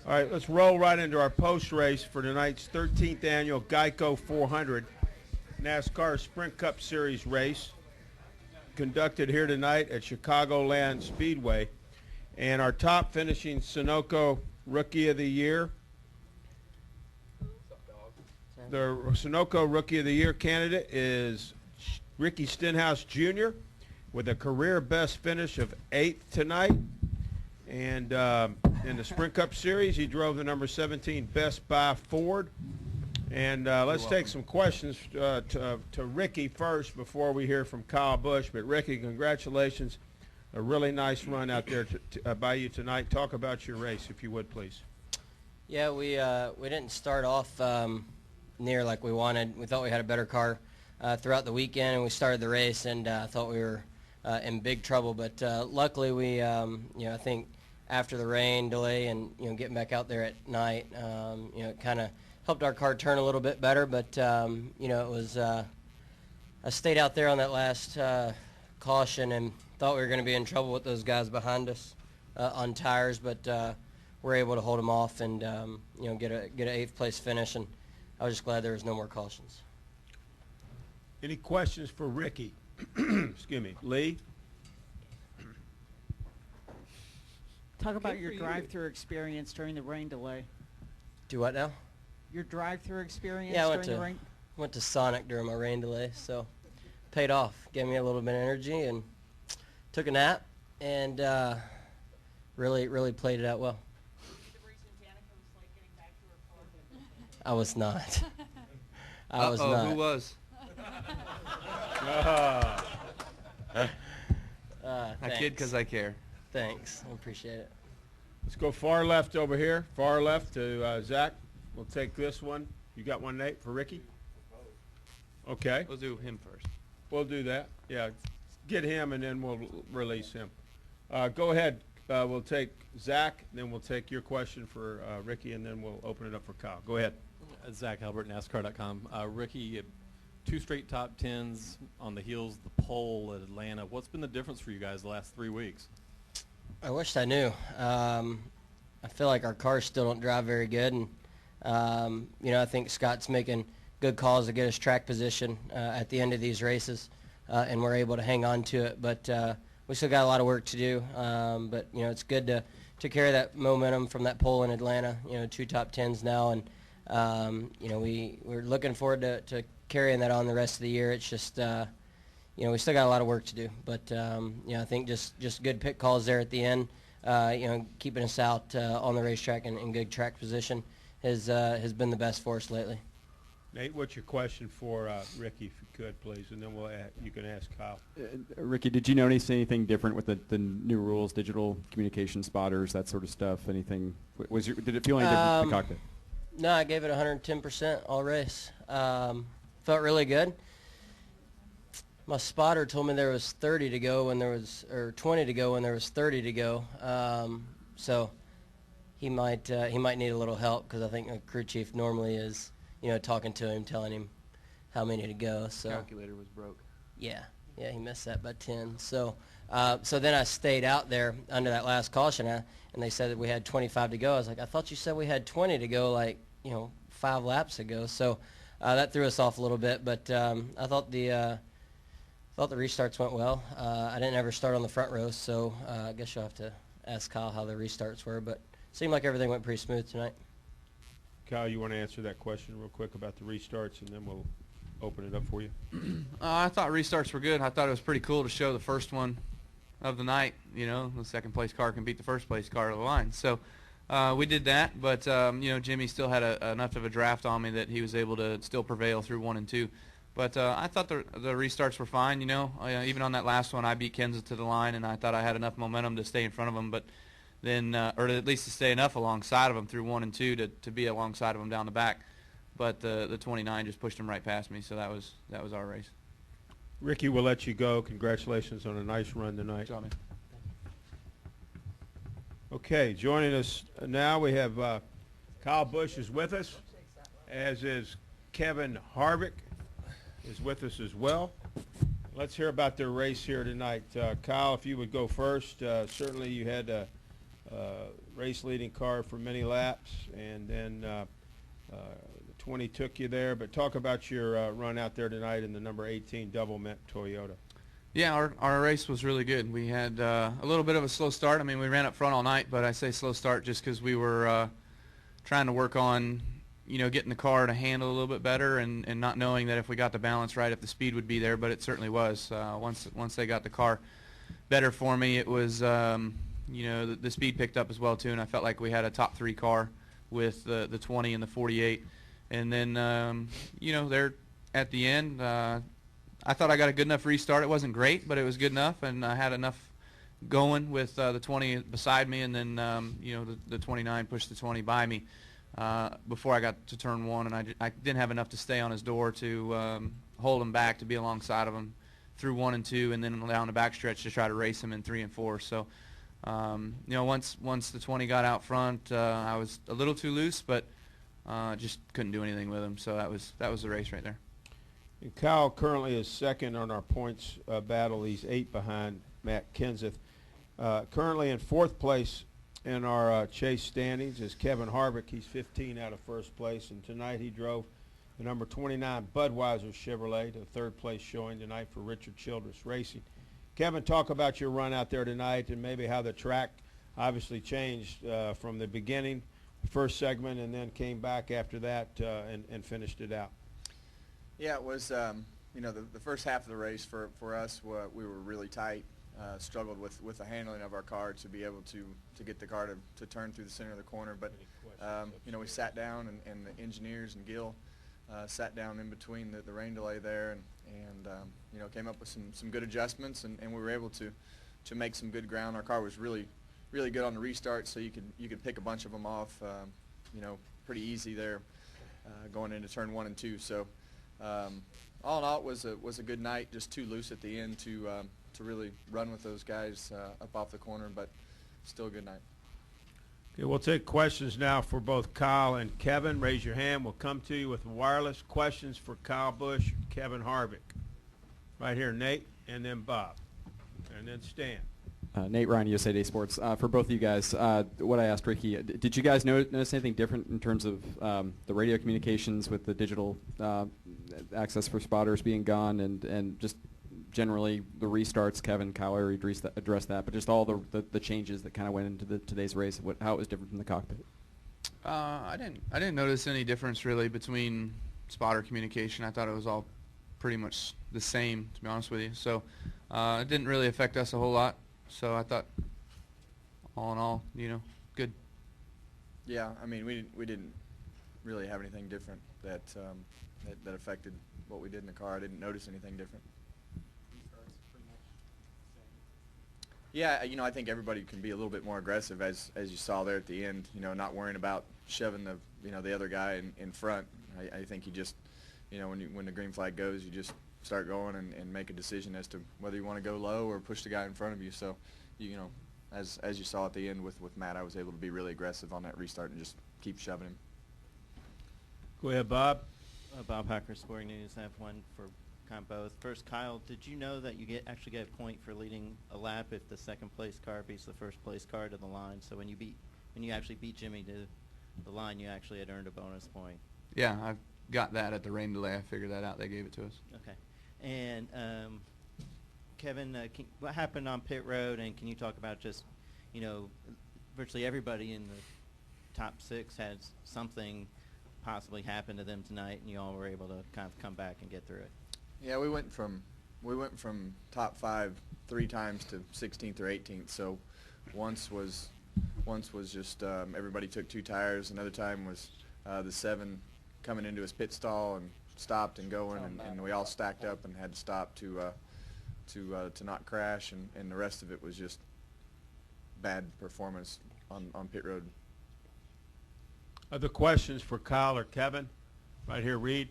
All right, let's roll right into our post race for tonight's 13th annual Geico 400 NASCAR Sprint Cup Series race conducted here tonight at Chicagoland Speedway. And our top finishing Sunoco Rookie of the Year. The Sunoco Rookie of the Year candidate is Ricky Stenhouse Jr. with a career best finish of 8th tonight. And in the Sprint Cup Series, he drove the number 17 Best Buy Ford. And let's take some questions to Ricky first before we hear from Kyle Busch. But Ricky, congratulations. A really nice run out there by you tonight. Talk about your race, if you would, please. Yeah, we didn't start off near like we wanted. We thought we had a better car throughout the weekend, and we started the race, and I thought we were in big trouble. But luckily, we I think after the rain delay and getting back out there at night, it kind of helped our car turn a little bit better. But it was I stayed out there on that last caution and thought we were going to be in trouble with those guys behind us on tires, but we're able to hold them off and get an 8th place finish. And I was just glad there was no more cautions. Any questions for Ricky? Excuse me, Lee. Talk about your drive-through experience during the rain delay. Do what now? Your drive-through experience during the rain. Went to Sonic during my rain delay, so paid off. Gave me a little bit of energy and took a nap and really played it out well. I was not. I was not. Who was? I kid because I care. Thanks. I appreciate it. Let's go far left over here. Far left to Zach. We'll take this one. You got one, Nate, for Ricky? Okay. We'll do him first. We'll do that. Yeah. Get him, and then we'll release him. Go ahead. We'll take Zach, then we'll take your question for Ricky, and then we'll open it up for Kyle. Go ahead. Zach Halbert, NASCAR.com. Ricky, 2 straight top 10s on the heels of the pole at Atlanta. What's been the difference for you guys the last 3 weeks? I wished I knew. I feel like our cars still don't drive very good, and I think Scott's making good calls to get us track position at the end of these races, and we're able to hang on to it. But we still got a lot of work to do. But it's good to carry that momentum from that pole in Atlanta. 2 top 10s now, and we're looking forward to carrying that on the rest of the year. It's just we still got a lot of work to do, but I think just good pit calls there at the end, keeping us out on the racetrack and in good track position has been the best for us lately. Nate, what's your question for Ricky, if you could, please, and then you can ask Kyle. Ricky, did you notice anything different with the new rules, digital communication spotters, that sort of stuff? Anything? Did it feel any different in the cockpit? No, I gave it 110% all race. Felt really good. My spotter told me there was 30 to go when there was, or 20 to go when there was 30 to go. So he might need a little help, because I think the crew chief normally is, talking to him, telling him how many to go. So Calculator was broke. Yeah, he missed that by 10. So then I stayed out there under that last caution, and they said that we had 25 to go. I was like, I thought you said we had 20 to go, 5 laps ago. So that threw us off a little bit, but I thought the restarts went well. I didn't ever start on the front row, so I guess you'll have to ask Kyle how the restarts were, but it seemed like everything went pretty smooth tonight. Kyle, you want to answer that question real quick about the restarts, and then we'll open it up for you? I thought restarts were good. I thought it was pretty cool to show the first one of the night. The second place car can beat the first place car to the line. So we did that, but Jimmy still had enough of a draft on me that he was able to still prevail through 1 and 2. But I thought the restarts were fine. Even on that last one, I beat Kenseth to the line, and I thought I had enough momentum to stay in front of him. But then, or at least to stay enough alongside of him through 1 and 2 to be alongside of him down the back. But the 29 just pushed him right past me, so that was our race. Ricky, we'll let you go. Congratulations on a nice run tonight. Good job, man. Okay, joining us now we have Kyle Busch is with us, as is Kevin Harvick is with us as well. Let's hear about their race here tonight. Kyle, if you would go first. Certainly you had a race leading car for many laps, and then the 20 took you there. But talk about your run out there tonight in the number 18 double mint Toyota. Yeah, our race was really good. We had a little bit of a slow start. I mean, we ran up front all night, but I say slow start just because we were trying to work on, getting the car to handle a little bit better, and not knowing that if we got the balance right, if the speed would be there. But it certainly was. Once they got the car better for me, it was, the speed picked up as well too, and I felt like we had a top 3 car with the 20 and the 48. And then, there at the end, I thought I got a good enough restart. It wasn't great, but it was good enough, and I had enough going with the 20 beside me, and then the 29 pushed the 20 by me before I got to turn 1, and I didn't have enough to stay on his door to hold him back, to be alongside of him through 1 and 2, and then down the backstretch to try to race him in 3 and 4. So once the 20 got out front, I was a little too loose, but just couldn't do anything with him. So that was the race right there. And Kyle currently is second on our points battle. He's 8 behind Matt Kenseth. Currently in 4th place in our chase standings is Kevin Harvick. He's 15 out of 1st place, and tonight he drove the number 29 Budweiser Chevrolet to 3rd place showing tonight for Richard Childress Racing. Kevin, talk about your run out there tonight and maybe how the track obviously changed from the beginning, first segment, and then came back after that and finished it out. Yeah, it was, the first half of the race for us, we were really tight, struggled with the handling of our car to be able to get the car to turn through the center of the corner. But, we sat down, and the engineers and Gil sat down in between the rain delay there and came up with some good adjustments, and we were able to make some good ground. Our car was really good on the restart, so you could pick a bunch of them off, pretty easy there going into turn 1 and 2. So all in all, it was a good night. Just too loose at the end to really run with those guys up off the corner, but still a good night. Okay, we'll take questions now for both Kyle and Kevin. Raise your hand. We'll come to you with wireless questions for Kyle Busch, Kevin Harvick. Right here, Nate, and then Bob, and then Stan. Nate Ryan, USA Today Sports. For both of you guys, what I asked Ricky, did you guys notice anything different in terms of the radio communications with the digital access for spotters being gone, and just generally the restarts? Kevin, Kyle already addressed that, but just all the changes that kind of went into today's race, how it was different from the cockpit. I didn't notice any difference really between spotter communication. I thought it was all pretty much the same, to be honest with you. So it didn't really affect us a whole lot. So I thought, all in all, good. Yeah, I mean, we didn't really have anything different that affected what we did in the car. I didn't notice anything different. Yeah, I think everybody can be a little bit more aggressive, as you saw there at the end. Not worrying about shoving the other guy in front. I think you just, when the green flag goes, you just start going and make a decision as to whether you want to go low or push the guy in front of you. So, as you saw at the end with Matt, I was able to be really aggressive on that restart and just keep shoving him. Go ahead, Bob. Bob Hacker, Sporting News. I have one for kind of both. First, Kyle, did you know that you actually get a point for leading a lap if the second place car beats the first place car to the line? So when you actually beat Jimmy to the line, you actually had earned a bonus point. Yeah, I got that at the rain delay. I figured that out. They gave it to us. Okay. And Kevin, what happened on pit road, and can you talk about just, virtually everybody in the top 6 had something possibly happen to them tonight, and you all were able to kind of come back and get through it. Yeah, we went from top 5 3 times to 16th or 18th. So once was just everybody took 2 tires. Another time was the 7 coming into his pit stall and stopped and going, and we all stacked up and had to stop to not crash, and the rest of it was just bad performance on pit road. Other questions for Kyle or Kevin? Right here, Reed.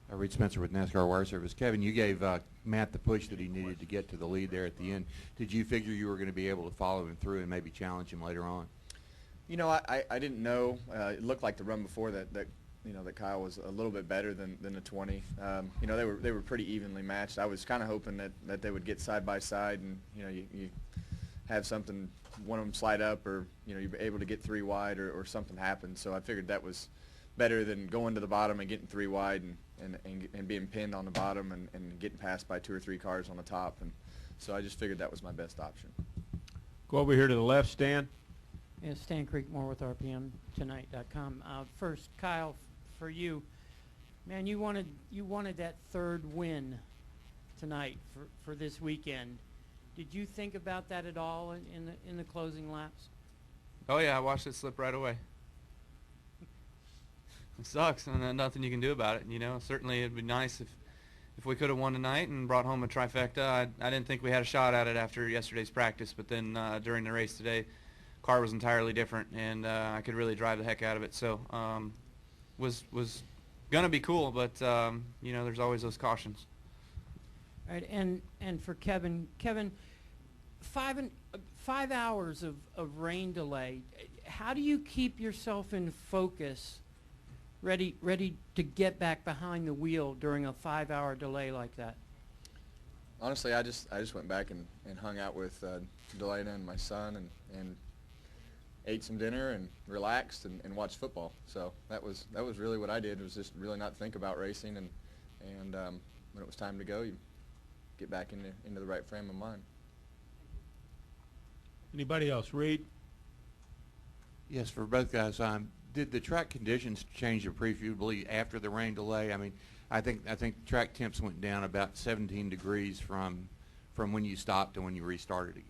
Reed Spencer with NASCAR Wire Service. Kevin, you gave Matt the push that he needed to get to the lead there at the end. Did you figure you were going to be able to follow him through and maybe challenge him later on? I didn't know. It looked like the run before that Kyle was a little bit better than the 20. They were pretty evenly matched. I was kind of hoping that they would get side by side, and you have something one of them slide up, or you're able to get 3 wide, or something happens. So I figured that was better than going to the bottom and getting 3 wide and being pinned on the bottom and getting passed by 2 or 3 cars on the top. And so I just figured that was my best option. Go over here to the left, Stan. Yeah, Stan Creekmore with RPMTonight.com. First, Kyle, for you, man, you wanted that 3rd win tonight for this weekend. Did you think about that at all in the closing laps? Oh yeah, I watched it slip right away. It sucks, and there's nothing you can do about it. Certainly it'd be nice if we could have won tonight and brought home a trifecta. I didn't think we had a shot at it after yesterday's practice, but then during the race today, car was entirely different, and I could really drive the heck out of it. So was gonna be cool, but there's always those cautions. All right, and for Kevin, 5 hours of rain delay. How do you keep yourself in focus, ready to get back behind the wheel during a 5-hour delay like that? Honestly, I just went back and hung out with Delana and my son and ate some dinner and relaxed and watched football. So that was really what I did, was just really not think about racing, and when it was time to go, you get back into the right frame of mind. Anybody else? Reed? Yes, for both guys. Did the track conditions change appreciably after the rain delay? I mean, I think track temps went down about 17 degrees from when you stopped to when you restarted again.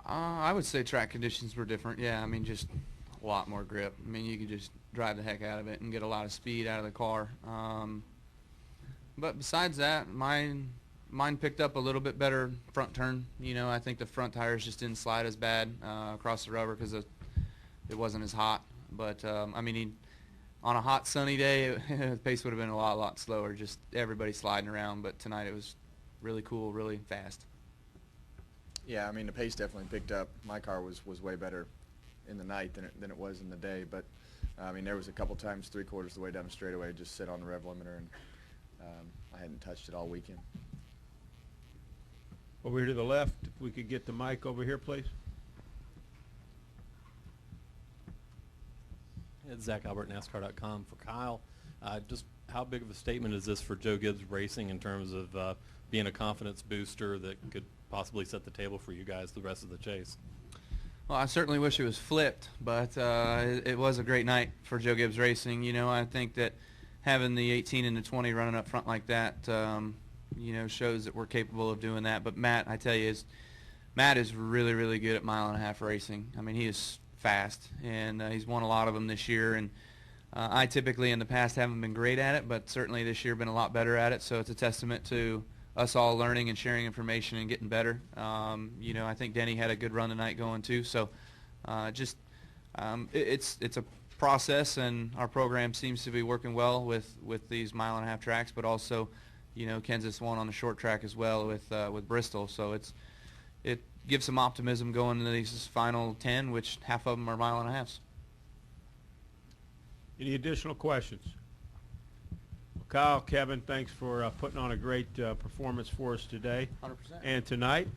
I would say track conditions were different. Yeah, I mean, just a lot more grip. I mean, you could just drive the heck out of it and get a lot of speed out of the car. But besides that, mine picked up a little bit better front turn. I think the front tires just didn't slide as bad across the rubber because it wasn't as hot. But I mean, on a hot sunny day, the pace would have been a lot slower. Just everybody sliding around. But tonight it was really cool, really fast. Yeah, I mean, the pace definitely picked up. My car was way better in the night than it was in the day. But I mean, there was a couple times 3/4 of the way down the straightaway, just sit on the rev limiter, and I hadn't touched it all weekend. Over here to the left, if we could get the mic over here, please. It's Zach Albert, NASCAR.com. For Kyle, just how big of a statement is this for Joe Gibbs Racing in terms of being a confidence booster that could possibly set the table for you guys the rest of the chase? Well, I certainly wish it was flipped, but it was a great night for Joe Gibbs Racing. I think that having the 18 and the 20 running up front like that, shows that we're capable of doing that. But Matt, I tell you, Matt is really, really good at mile-and-a-half racing. I mean, he is fast, and he's won a lot of them this year. And I typically in the past haven't been great at it, but certainly this year been a lot better at it. So it's a testament to us all learning and sharing information and getting better. I think Denny had a good run tonight going too. So it's a process, and our program seems to be working well with these mile-and-a-half tracks, but also, Kansas won on the short track as well with Bristol. So it gives some optimism going into these final 10, which half of them are mile-and-a-halves. Any additional questions? Well, Kyle, Kevin, thanks for putting on a great performance for us today 100%. and tonight.